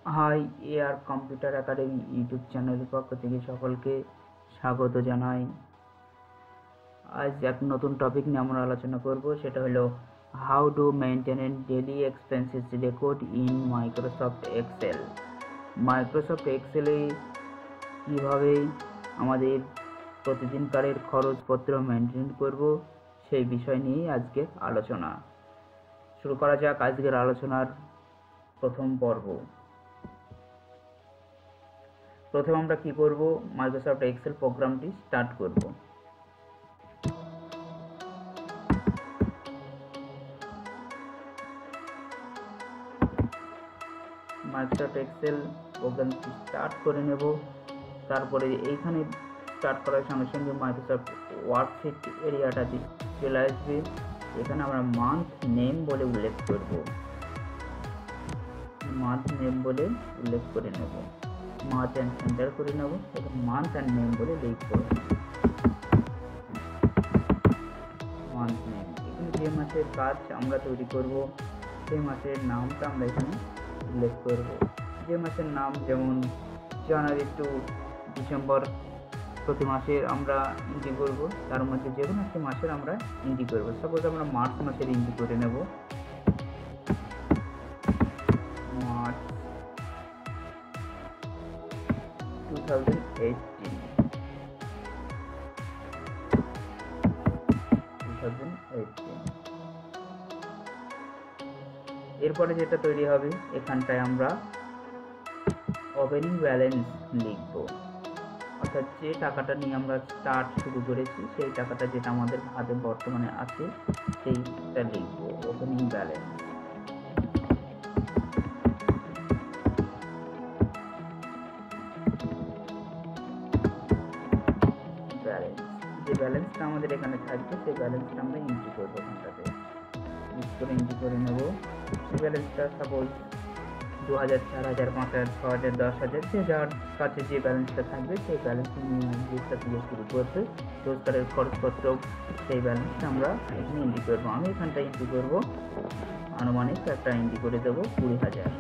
High AR Computer Academy YouTube চ্যানেলের পক্ষ থেকে সকলকে স্বাগত জানাই। আজ এক নতুন টপিক নিয়ে আমরা আলোচনা করব, সেটা হলো how to maintain daily expenses record in Microsoft Excel. Microsoft এক্সেলে কীভাবে আমাদের প্রতিদিনকারের খরচপত্র মেনটেন করব সেই বিষয় নিয়েই আজকের আলোচনা। শুরু করা যাক আজকের আলোচনার প্রথম পর্ব। প্রথমে আমরা কি করব, মাইক্রোসফট এক্সেল প্রোগ্রামটি স্টার্ট করব। মাইক্রোসফট এক্সেল প্রোগ্রামটি স্টার্ট করে নেব। তারপরে এইখানে স্টার্ট করার সঙ্গে সঙ্গে মাইক্রোসফট ওয়ার্কশিট এরিয়াটাতে চলে আসবে। এখানে আমরা মান্থ নেম বলে উল্লেখ করব, মান্থ নেম বলে উল্লেখ করে নেব, মান্থ অ্যান্ড সেন্টার করে নেব, এবং মান্থ অ্যান্ড নেম বলে লিখব। মান্থ নেম, এখানে যে মাসের কাজ আমরা তৈরি করব সেই মাসের নামটা আমরা এখানে উল্লেখ করব। যে মাসের নাম, যেমন জানুয়ারি টু ডিসেম্বর প্রতি মাসের আমরা এন্ট্রি করব, তার মধ্যে যে কোনো একটি মাসের আমরা এন্ট্রি করব। সাপোজ আমরা মার্চ মাসের এন্ট্রি করে নেব, মার্চ 2018। এরপরে যেটা তৈরি হবে, এখানটায় আমরা ওপেনিং ব্যালেন্স লিখব, অর্থাৎ যে টাকাটা নিয়ে আমরা স্টার্ট শুরু করেছি সেই টাকাটা যেটা আমাদের হাতে বর্তমানে আছে সেইটা লিখব, ওপেনিং ব্যালেন্স। যে ব্যালেন্সটা আমাদের এখানে থাকবে সেই ব্যালেন্সটা আমরা এন্ট্রি করবো, এখানটাতে এন্ট্রি করে নেব। এই ব্যালেন্সটা সাপোজ 2000, 4000, 5000, 6000, 10000, যে যার কাছে যে ব্যালেন্সটা থাকবে সেই ব্যালেন্স নিয়ে দিয়ে শুরু করবে। রোজগারের খরচপত্র সেই ব্যালেন্সটা আমরা এখানে এন্ট্রি করবো। আমি এখানটা এন্ট্রি করবো আনুমানিক একটা এন্ট্রি করে দেবো 20,000,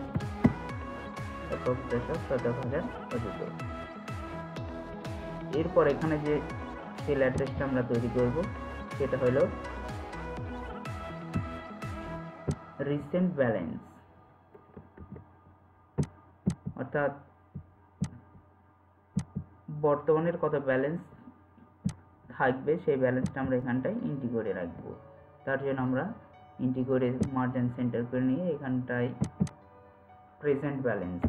17,000 পর্যন্ত। এরপর এখানে যে সেল অ্যাড্রেসটা আমরা তৈরি করব সেটা হলো রিসেন্ট ব্যালেন্স, অর্থাৎ বর্তমানের কত ব্যালেন্স থাকবে সেই ব্যালেন্সটা আমরা এখানটায় এন্ট্রি করে রাখবো। তার জন্য আমরা এন্ট্রি করে মার্জ অ্যান্ড সেন্টার করে নিয়ে এখানটায় প্রেজেন্ট ব্যালেন্স,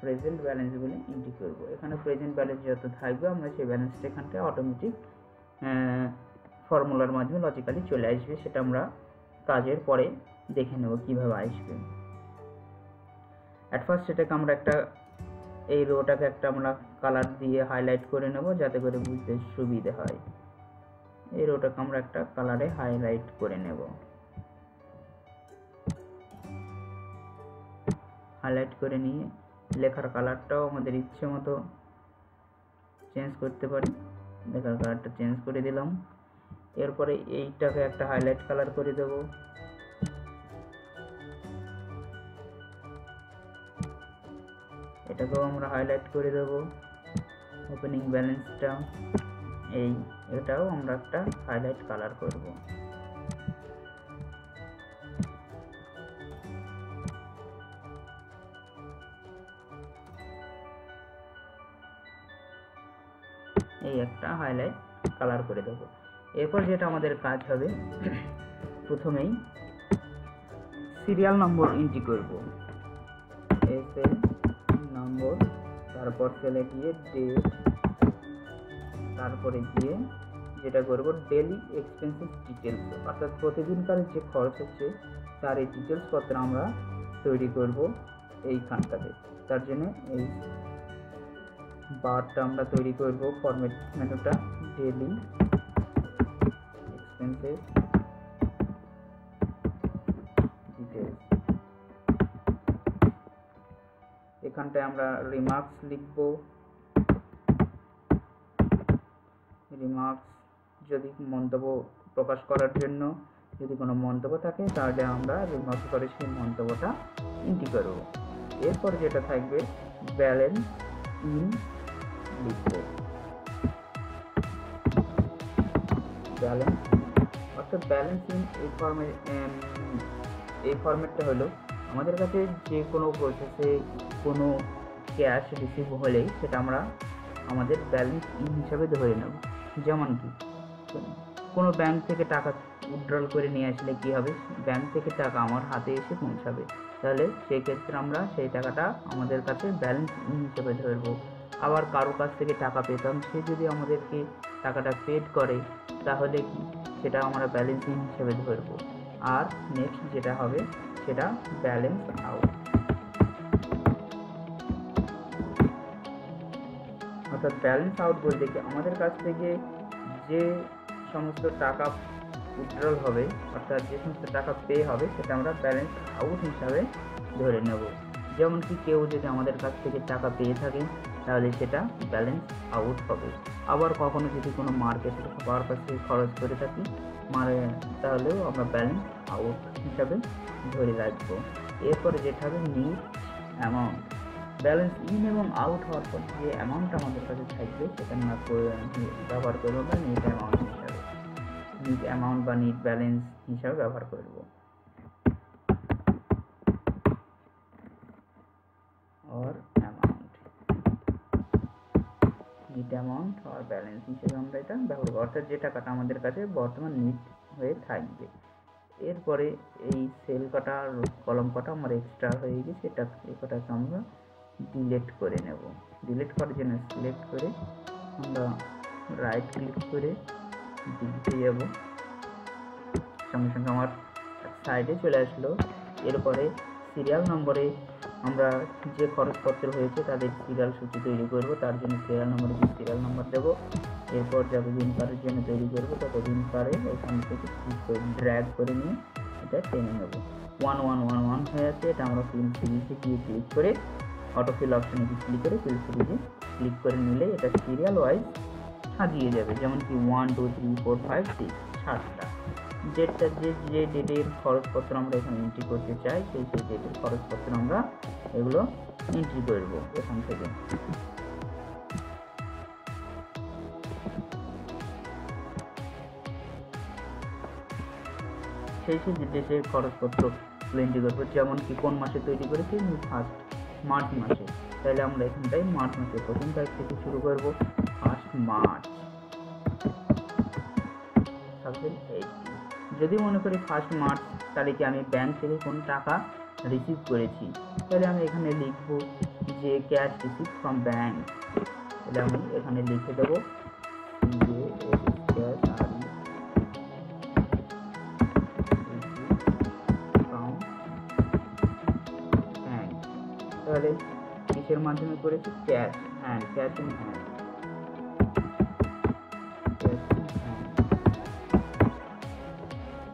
প্রেজেন্ট ব্যালেন্স বলে এন্ট্রি করব। এখানে প্রেজেন্ট ব্যালেন্স যত থাকবে আমরা সেই ব্যালেন্সটা এখানটায় অটোমেটিক ফর্মুলার মাধ্যমে লজিক্যালি চলে আসবে। সেটা আমরা কাজের পরে দেখে নেব কিভাবে আসবে। অ্যাট ফার্স্ট সেটাকে আমরা এই রোটাকে আমরা কালার দিয়ে হাইলাইট করে নেব, যাতে করে বুঝতে সুবিধে হয়। এই রোটাকে আমরা একটা কালারে হাইলাইট করে নেব। হাইলাইট করে নিয়ে লেখার কালারটাও আমাদের ইচ্ছে মতো চেঞ্জ করতে পারি। লেখার কালারটা চেঞ্জ করে দিলাম। এরপরে এইটাকে একটা হাইলাইট কালার করে দেব। এটাকেও আমরা হাইলাইট করে দেব। ওপেনিং ব্যালেন্সটা এটাও আমরা একটা হাইলাইট কালার করব। এই একটা হাইলাইট কালার করে দেব। এরপর যেটা আমাদের কাজ হবে, প্রথমেই সিরিয়াল নম্বর এন্ট্রি করব, এসএল নম্বর, তারপর সেলে গিয়ে ডেট, তারপরে গিয়ে যেটা করব ডেইলি এক্সপেন্সেস ডিটেলস, অর্থাৎ প্রতিদিনকার যে খরচ হচ্ছে তার এই ডিটেলস পত্র আমরা তৈরি করব এইখানটাতে। তার জন্য এই বারটা আমরা তৈরি করব, ফরম্যাট মেনুটা ডেইলি এক্সপেন্সেস ডিটেলস। এখানটায় আমরা রিমার্কস লিখব, রিমার্কস যদি মন্তব্য প্রকাশ করার জন্য যদি কোনো মন্তব্য থাকে তাহলে আমরা নথি করে সেই মন্তব্যটা এন্ট্রি করব। এরপর যেটা থাকবে ব্যালেন্স ইন লিখব, ব্যালেন্স অর্থাৎ ব্যালেন্স ইন এই ফরম্যাটটা হলো আমাদের কাছে যে কোনো প্রসেসে কোনো ক্যাশ রিসিভ হলেই সেটা আমরা আমাদের ব্যালেন্স ইন হিসাবে ধরে নেব। যেমন কি কোনো ব্যাংক থেকে টাকা উইথড্রল করে নিয়ে আসলে কি হবে, ব্যাংক থেকে টাকা আমার হাতে এসে পৌঁছাবে, তাহলে সেই ক্ষেত্রে আমরা সেই টাকাটা আমাদের কাছে ব্যালেন্স ইন হিসেবে ধরবো। আবার কারো কাছ থেকে টাকা পেতাম, সে যদি আমাদেরকে টাকাটা পেড করে তাহলে কি সেটা আমরা ব্যালেন্স ইন হিসেবে ধরবো। আর নেক্সট যেটা হবে সেটা ব্যালেন্স আউট, অর্থাৎ ব্যালেন্স আউট বলতে কি আমাদের কাছ থেকে যে সমস্ত টাকা উইথড্রল হবে অর্থাৎ যে সমস্ত টাকা পে হবে সেটা আমরা ব্যালেন্স আউট হিসাবে ধরে নেব। যেমন কি কেউ যদি আমাদের কাছ থেকে টাকা পেয়ে থাকে তাহলে সেটা ব্যালেন্স আউট হবে। আবার কখনো যদি কোনো মার্কেটের পারপাসে খরচ করে থাকি তাহলেও আমরা ব্যালেন্স আউট হিসাবে ধরে রাখবো। এরপরে যেটা হবে নিট অ্যামাউন্ট, ব্যালেন্স ইন এবং আউট হওয়ার পর যে অ্যামাউন্ট আমাদের কাছে থাকবে সেটা আমরা ব্যবহার করবো আমরা নিট অ্যামাউন্ট হিসাবে, নিট অ্যামাউন্ট বা নিট ব্যালেন্স হিসাবে ব্যবহার করব। और অ্যামাউন্ট, নিট অ্যামাউন্ট আর ব্যালেন্স হিসেবে আমরা এটা ব্যবহার করব, অর্থাৎ যে টাকাটা আমাদের কাছে বর্তমান নিট হয়ে থাকবে। এরপরে এই সেল কটা কলম কটা আমার এক্সট্রা হয়ে গেছে, এটা এই কটাকে আমরা ডিলিট করে নেব। ডিলিট করার জন্য সিলেক্ট করে আমরা রাইট ক্লিক করে দিতে যাব, সঙ্গে সঙ্গে আমার সাইডে চলে আসলো। এরপরে সিরিয়াল নম্বরে আমরা যে খরচপত্র হয়েছে তাদের সিরিয়াল সূচি তৈরি করব, তার জন্য সিরিয়াল নম্বরে সিরিয়াল নম্বর দেবো। এরপর যতদিন পারের জন্য তৈরি করবো ততদিন পারে এখান থেকে ক্লিক করে ড্র্যাগ করে নিয়ে এটা টেনে নেব। 1111 হয়ে আছে, এটা আমরা ফিল সিরিজে গিয়ে ক্লিক করে অটোফিল অপশনে ক্লিক করে ফিল সিরিজে ক্লিক করে নিলে এটা সিরিয়াল ওয়াইজ সাজিয়ে যাবে। যেমন কি 1 2 3 4 5 6 7টা ডেটটা যে ডেটের খরচপত্র আমরা এখানে এন্ট্রি করতে চাই সেই ডেটের খরচপত্র আমরা এগুলো এন্ট্রি করব এখান থেকে। সেই ডেটের খরচপত্র এন্ট্রি করবো, যেমন কি কোন মাসে তৈরি করেছি, ফার্স্ট মার্চ মাসে, তাহলে আমরা এখানটায় মার্চ মাসে প্রথম তারিখ থেকে শুরু করব, ফার্স্ট মার্চ। যদি মনে করি ফার্স্ট মার্চ তারিখে আমি ব্যাংক থেকে কোনো টাকা রিসিভ করেছি তাহলে আমি এখানে লিখব যে ক্যাশ রিসিভ ফ্রম ব্যাংক, তাহলে আমি এখানে লিখে দেবো তাহলে কিসের মাধ্যমে করেছি, cash hand, cash in hand,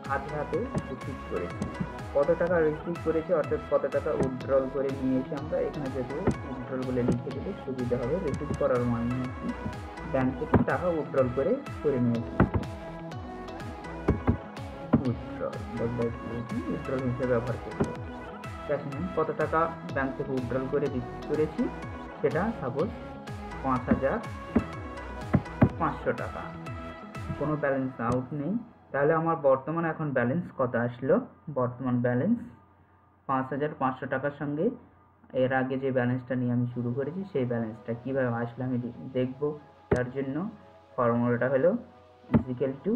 হাতে হাতে রিসিভ করেছি। কত টাকা রিসিভ করেছি অর্থাৎ কত টাকা উইথড্রল করে নিয়ে এসে আমরা এখানে যদি উইথড্রল বলে লিখে দিলে সুবিধা হবে। রিসিভ করার মানে কি ব্যাংক থেকে টাকা উইথড্রল করে নিয়েছি, উইথড্রল হিসেবে ব্যবহার করব। কত টাকা ব্যাংক থেকে উইথড্রল করে রিসিভ করেছি সেটা সাপোজ 5500 টাকা, কোনো ব্যালেন্স আউট নেই। তাহলে আমার বর্তমান এখন ব্যালেন্স কত আসলো, বর্তমান ব্যালেন্স 5500 টাকার সঙ্গে এর আগে যে ব্যালেন্সটা নিয়ে আমি শুরু করেছি সেই ব্যালেন্সটা কীভাবে আসলে আমি দেখব। তার জন্য ফর্মুলাটা হলো equal to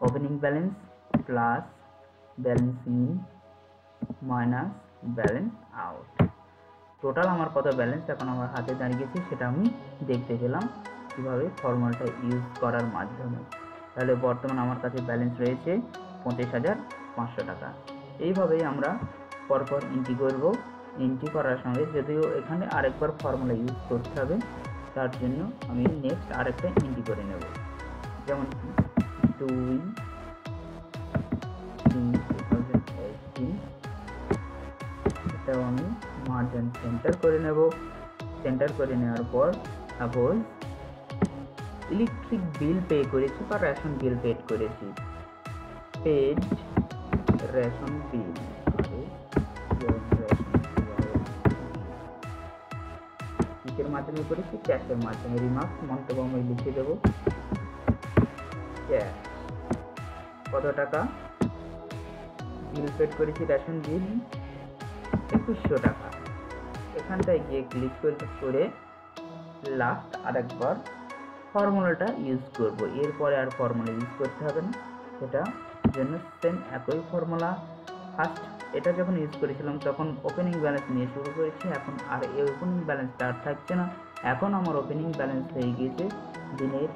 opening balance plus balance in minus balance out. Total আমার কত ব্যালেন্স এখন আমার হাতে দাঁড়িয়েছে সেটা আমি দেখতে পেলাম কীভাবে ফর্মুলাটা ইউজ করার মাধ্যমে। তাহলে বর্তমান আমার কাছে ব্যালেন্স রয়েছে 25,500 টাকা। এইভাবেই আমরা পরপর এন্ট্রি করব। এন্ট্রি করার সঙ্গে যদিও এখানে আরেকবার ফর্মুলা ইউজ করতে হবে, তার জন্য আমি নেক্সট আরেকটা এন্ট্রি করে নেব, যেমন 2/3/2018 এটাও আমি মার্জিন সেন্টার করে নেব। সেন্টার করে নেওয়ার পর সাপোজ ইলেকট্রিক বিল পে করেছি বা রেশন বিল পেড করেছি, পেড রেশন বিল, কিসের মাধ্যমে করেছি? ক্যাশের মাধ্যমে। রিমার্ক মন্তব্য আমি লিখে দেবো ক্যাশ। কত টাকা বিল পেড করেছি? রেশন বিল 2100 টাকা। এখানটায় গিয়ে ক্লিক করে লাস্ট আরেকবার ফর্মুলাটা ইউজ করব। এরপরে আর ফর্মুলা ইউজ করতে হবে না, সেটা জন্য সেম একই ফর্মুলা। ফার্স্ট এটা যখন ইউজ করেছিলাম তখন ওপেনিং ব্যালেন্স নিয়ে শুরু করেছি, এখন আর এই ওপেনিং ব্যালেন্সটা আর থাকছে না। এখন আমার ওপেনিং ব্যালেন্স হয়ে গিয়েছে দিনের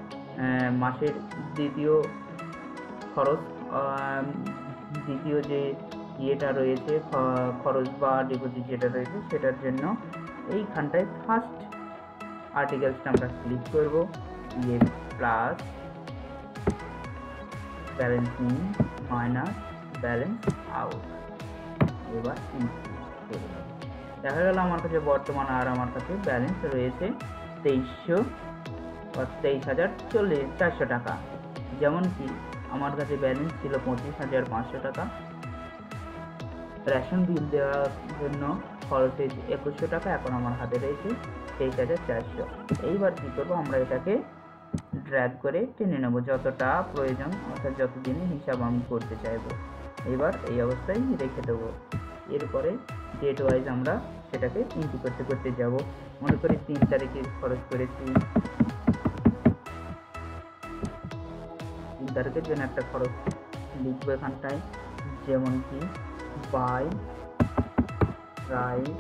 মাসের দ্বিতীয় খরচ, দ্বিতীয় যে ইয়েটা রয়েছে খরচ বা ডিপোজিট যেটা রয়েছে সেটার জন্য এইখানটায় ফার্স্ট আর্টিকেলসটা আমরা ক্লিক করব, ইয়ে plus balance in minus balance out. এবার দেখা গেল আমার কাছে বর্তমান আর আমার কাছে ব্যালেন্স রয়েছে 23,440 টাকা। যেমন কি আমার কাছে ব্যালেন্স ছিল 25,500 টাকা, রেশন বিল দেওয়ার জন্য খরচ হয়েছে 2100 টাকা, এখন আমার হাতে রয়েছে 23,400। এইবার কী করবো, আমরা এটাকে ড্র্যাগ করে টেনে নেব যতটা প্রয়োজন, অর্থাৎ যতদিনের হিসাব আমি করতে চাইবো। এবার এই অবস্থায় রেখে দেবো। এরপরে ডেট ওয়াইজ আমরা সেটাকে এন্ট্রি করতে যাব। মনে করি 3 তারিখে খরচ করেছি, 3 তারিখের জন্য একটা খরচ লিখবো এখানটায়, যেমন কি বাই রাইস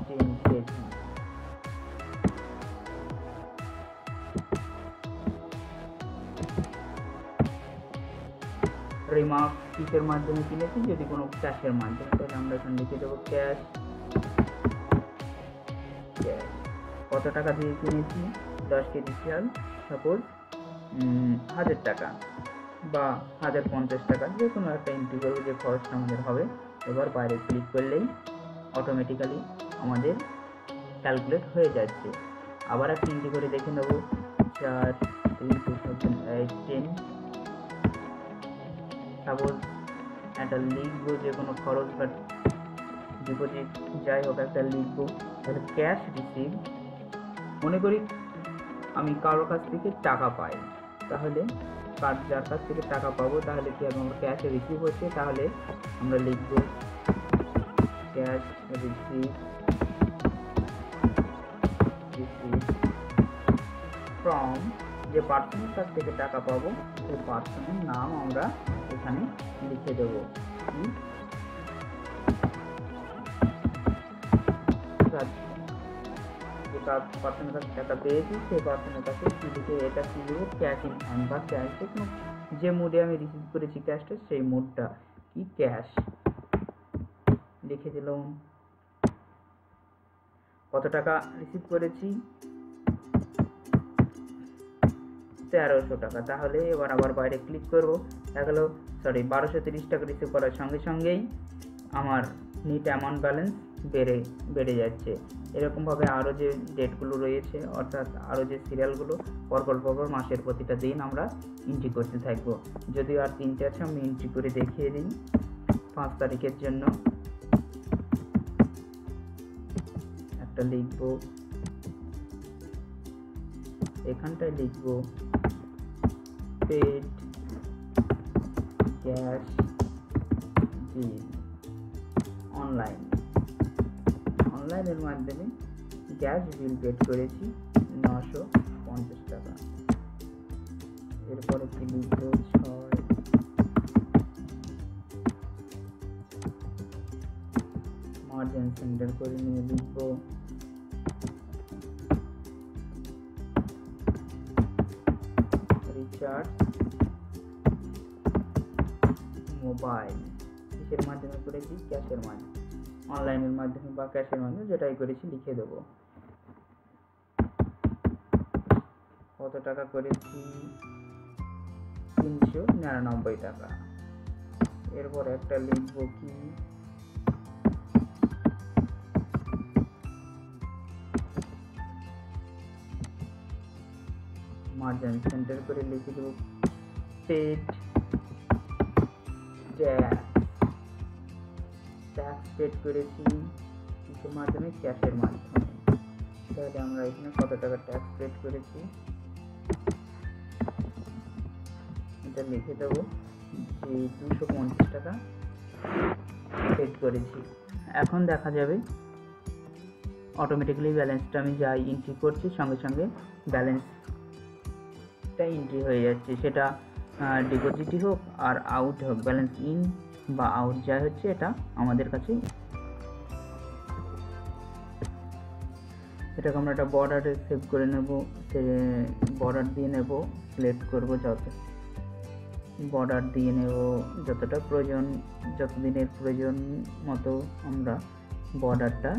10 কেজি। রিমার্ক কিসের মাধ্যমে কিনেছি? যদি কোনো ক্যাশের মাধ্যমে, তাহলে আমরা এখানে লিখে দেবো ক্যাশ। কত টাকা দিয়ে কিনেছি? 10 কেজি চাল, সাপোজ 1000 টাকা বা 1050 টাকা, যে কোনো একটা এন্ট্রি করবো যে খরচটা আমাদের হবে। এবার বাইরে ক্লিক করলেই অটোমেটিক্যালি আমাদের ক্যালকুলেট হয়ে যাচ্ছে। আবার একটা এন্ট্রি করে দেখে নেবো 4/3/2010। সাপোজ একটা লিখবো, যে কোনো খরচ বা ডিপোজিট যাই হোক একটা লিখবো, তাহলে ক্যাশ রিসিভ। মনে করি আমি কারোর কাছ থেকে টাকা পাই, তাহলে যার কাছ থেকে টাকা পাবো তাহলে কি আমার ক্যাশ রিসিভ হচ্ছে, তাহলে আমরা লিখবো ক্যাশ রিসিভ ফ্রম, যে পার্সনের কাছ থেকে টাকা পাবো সেই পার্সনের নাম আমরা এখানে লিখে দেবো। যে পার্সনের কাছে টাকা পেয়েছি সেই পার্সনের কাছে লিখে এটা কি দেবো, ক্যাশ ইন হ্যান্ড বা ক্যাশ, যে মুডে আমি রিসিভ করেছি ক্যাশটা সেই মুডটা কি ক্যাশ লিখে দিলাম। কত টাকা রিসিভ করেছি? 1300 টাকা। তাহলে এবার আবার বাইরে ক্লিক করবো, দেখা গেল 1230 টাকা রিসিভ করার সঙ্গে সঙ্গেই আমার নিট অ্যামাউন্ট ব্যালেন্স বেড়ে যাচ্ছে। এরকমভাবে আরও যে ডেটগুলো রয়েছে, অর্থাৎ আরও যে সিরিয়ালগুলো পরপর মাসের প্রতিটা দিন আমরা এন্ট্রি করতে থাকবো। যদিও আর 3টে আছে, আমি এন্ট্রি করে দেখিয়ে দিই। 5 তারিখের জন্য একটা লিখবো, এখানটায় লিখবো পেড ক্যাশ বিল অনলাইনের মাধ্যমে গ্যাস বিল পেড করেছি 950 টাকা। এরপরে কি লিখবো, 6 মার্জিন সেন্টার করে নিয়ে লিখবো রিচার্জ মোবাইল। কিসের মাধ্যমে করেছি? ক্যাশের মাধ্যমে, অনলাইনের মাধ্যমে বা ক্যাশের মাধ্যমে, যেটাই করেছি লিখে দেবো। কত টাকা করেছি? 399 টাকা। এরপর একটা লিখবো কি, মার্জিন সেন্টার করে লিখে দেবো পেড ট্যাক্স পেড করেছি কিসের মাধ্যমে, ক্যাশের মাধ্যমে। তাহলে আমরা এখানে কত টাকা ট্যাক্স পেড করেছি এটা লিখে দেবো যে 250 টাকা পেড করেছি। এখন দেখা যাবে অটোমেটিক্যালি ব্যালেন্সটা আমি যাই এন্ট্রি করছি সঙ্গে সঙ্গে ব্যালেন্সটা এন্ট্রি হয়ে যাচ্ছে, সেটা ডিপোজিটই হোক আর আউট হোক, ব্যালেন্স ইন বা আউট যা হচ্ছে এটা আমাদের কাছে। এটাকে আমরা একটা বর্ডারে সেভ করে নেব, বর্ডার দিয়ে নেব, সিলেক্ট করব যত বর্ডার দিয়ে নেব যতটা প্রয়োজন, যতদিনের প্রয়োজন মতো আমরা বর্ডারটা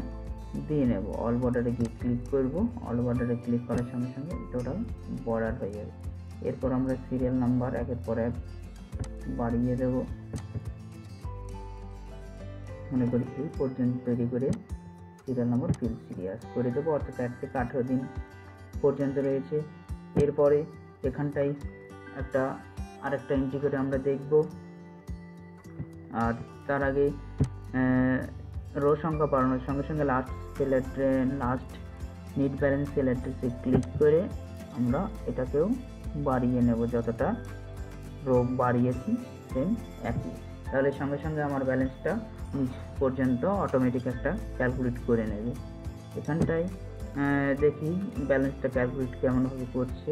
দিয়ে নেব। অল বর্ডারে গিয়ে ক্লিক করব, অল বর্ডারে ক্লিক করার সঙ্গে সঙ্গে টোটাল বর্ডার হয়ে যাবে। এরপর আমরা সিরিয়াল নাম্বার একের পর এক বাড়িয়ে দেব, মনে করি এই পর্যন্ত তৈরি করে সিরিয়াল নাম্বার ফিল সিরিয়াস করে দেবো, অর্থাৎ 1 থেকে 18 দিন পর্যন্ত রয়েছে। এরপরে এখানটায় আরেকটা এন্ট্রি করে আমরা দেখব, আর তার আগে রো সংখ্যা বাড়ানোর সঙ্গে সঙ্গে লাস্ট নিট ব্যালেন্স সেল অ্যাড্রেসে ক্লিক করে আমরা এটাকেও বাড়িয়ে নেব, যতটা রো বাড়িয়েছি সেম একই। তাহলে সঙ্গে সঙ্গে আমার ব্যালেন্সটা নিচ পর্যন্ত অটোমেটিক একটা ক্যালকুলেট করে নেবে। এখানটায় দেখি ব্যালেন্সটা ক্যালকুলেট কেমনভাবে করছে।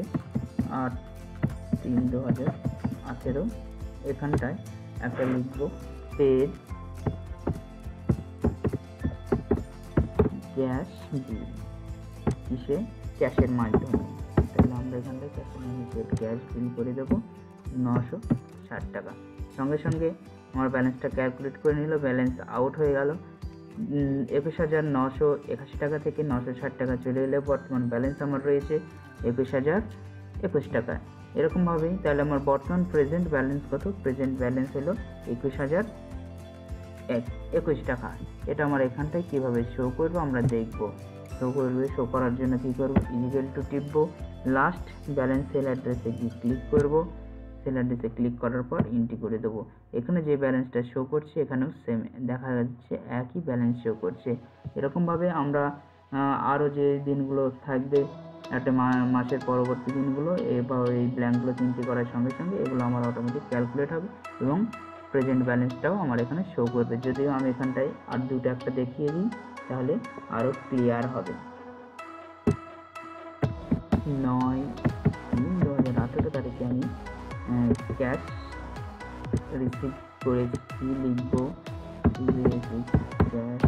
8/3/2018 এখানটায় একটা লিখব পেড ক্যাশ বিল, কিসে, ক্যাশের মাধ্যমে। তাহলে আমরা এখানটায় ক্যাশের মাধ্যমে পেড ক্যাশ বিল করে দেবো 960 টাকা। সঙ্গে সঙ্গে আমার ব্যালেন্সটা ক্যালকুলেট করে নিল, ব্যালেন্স আউট হয়ে গেল। 21,981 টাকা থেকে 960 টাকা চলে এলে বর্তমান ব্যালেন্স আমার রয়েছে 21,021 টাকা। এরকমভাবেই তাহলে আমার বর্তমান প্রেজেন্ট ব্যালেন্স কত, প্রেজেন্ট ব্যালেন্স হলো 21,021 টাকা। এটা আমার এখানটায় কীভাবে শো করবো আমরা দেখব। শো করার জন্য কী করবো, ইকুয়াল টু টিপবো, লাস্ট ব্যালেন্স সেল অ্যাড্রেসে গিয়ে ক্লিক করবো, সেল অ্যাড্রেসে ক্লিক করার পর এন্ট্রি করে দেবো। এখানে যে ব্যালেন্সটা শো করছে এখানেও সেম দেখা যাচ্ছে, একই ব্যালেন্স শো করছে। এরকমভাবে আমরা আরও যে দিনগুলো থাকবে একটা মাসের পরবর্তী দিনগুলো এবার এই ব্ল্যাঙ্কগুলো এন্ট্রি করার সঙ্গে সঙ্গে এগুলো আমার অটোমেটিক ক্যালকুলেট হবে এবং প্রেজেন্ট ব্যালেন্সটাও আমার এখানে শো করবে। যদিও আমি এখানটায় আর দুটো একটা দেখিয়ে দিই তাহলে আরও ক্লিয়ার হবে। 9/3/2018 তারিখে আমি ক্যাশ রিসিভ করেছি, লিখব ক্যাশ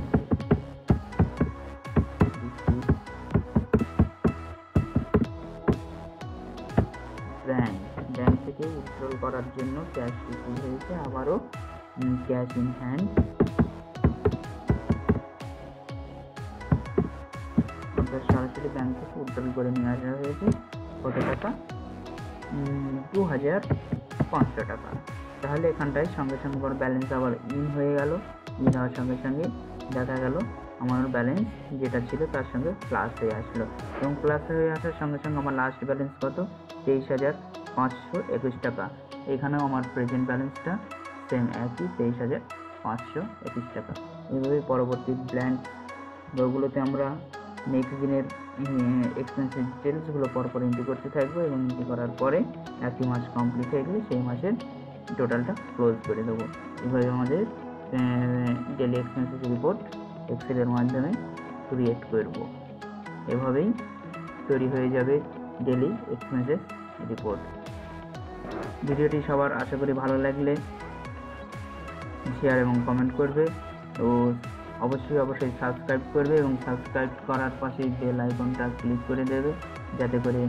ব্যাংক থেকে উইথড্রল করার জন্য ক্যাশ রিসিভ হয়েছে, আবারও ক্যাশ ইন হ্যান্ড সরাসরি ব্যাংক থেকে উইথড্রল করে নিয়ে আসা হয়েছে। কত টাকা, 2,500 টাকা। তাহলে এখানটায় সঙ্গে সঙ্গে আমার ব্যালেন্স আবার ইন হয়ে গেল, ইন হওয়ার সঙ্গে সঙ্গে দেখা গেল আমার ব্যালেন্স যেটা ছিল তার সঙ্গে প্লাস হয়ে আসলো, এবং প্লাস হয়ে আসার সঙ্গে সঙ্গে আমার লাস্ট ব্যালেন্স কত, 23,521 টাকা। এখানেও আমার প্রেজেন্ট ব্যালেন্সটা সেম একই, 23,521 টাকা। এইভাবে পরবর্তী ব্ল্যাঙ্ক রোগুলোতে আমরা নেক্সট দিনের এক্সপেন্সের ডিটেলসগুলো পরপর এন্ট্রি করতে থাকবো, এবং এন্ট্রি করার পরে একটি মাস কমপ্লিট হয়ে গেলে সেই মাসের টোটালটা ক্লোজ করে দেবো। এভাবে আমাদের ডেলি এক্সপেন্সেস রিপোর্ট এক্সেলের মাধ্যমে ক্রিয়েট করব। এভাবেই তৈরি হয়ে যাবে ডেলি এক্সপেন্সেস রিপোর্ট। ভিডিওটি সবার আশা করি ভালো লাগলে শেয়ার এবং কমেন্ট করবে, তো অবশ্যই সাবস্ক্রাইব করবে এবং সাবস্ক্রাইব করার পাশে বেল আইকনটা ক্লিক করে দেবে, যাতে করে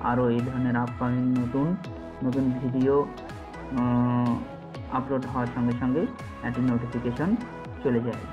আরও এই ধরনের আপকামিং নতুন ভিডিও আপলোড হওয়ার সঙ্গে সঙ্গে একটি নোটিফিকেশন চলে যায়।